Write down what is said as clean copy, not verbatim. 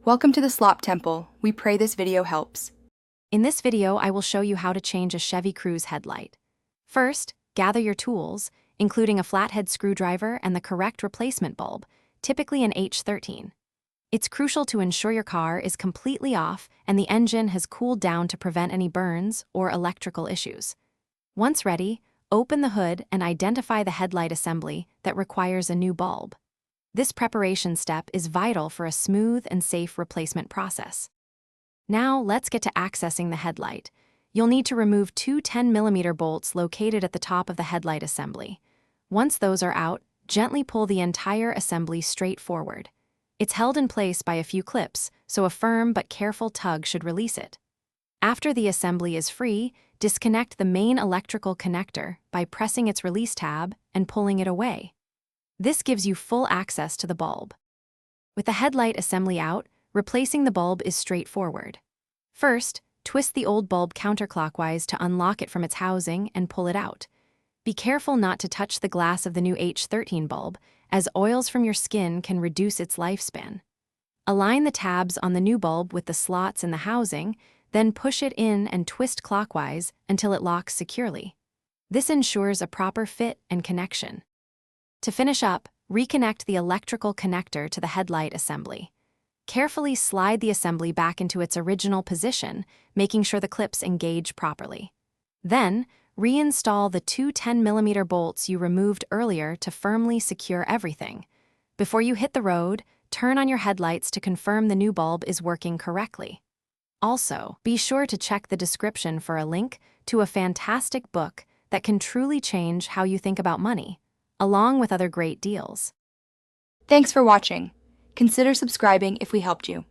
Welcome to the Slop Temple. We pray this video helps. In this video, I will show you how to change a Chevy Cruze headlight. First, gather your tools, including a flathead screwdriver and the correct replacement bulb, typically an H13. It's crucial to ensure your car is completely off and the engine has cooled down to prevent any burns or electrical issues. Once ready, open the hood and identify the headlight assembly that requires a new bulb. This preparation step is vital for a smooth and safe replacement process. Now, let's get to accessing the headlight. You'll need to remove two 10mm bolts located at the top of the headlight assembly. Once those are out, gently pull the entire assembly straight forward. It's held in place by a few clips, so a firm but careful tug should release it. After the assembly is free, disconnect the main electrical connector by pressing its release tab and pulling it away. This gives you full access to the bulb. With the headlight assembly out, replacing the bulb is straightforward. First, twist the old bulb counterclockwise to unlock it from its housing and pull it out. Be careful not to touch the glass of the new H13 bulb, as oils from your skin can reduce its lifespan. Align the tabs on the new bulb with the slots in the housing, then push it in and twist clockwise until it locks securely. This ensures a proper fit and connection. To finish up, reconnect the electrical connector to the headlight assembly. Carefully slide the assembly back into its original position, making sure the clips engage properly. Then, reinstall the two 10mm bolts you removed earlier to firmly secure everything. Before you hit the road, turn on your headlights to confirm the new bulb is working correctly. Also, be sure to check the description for a link to a fantastic book that can truly change how you think about money, along with other great deals. Thanks for watching. Consider subscribing if we helped you.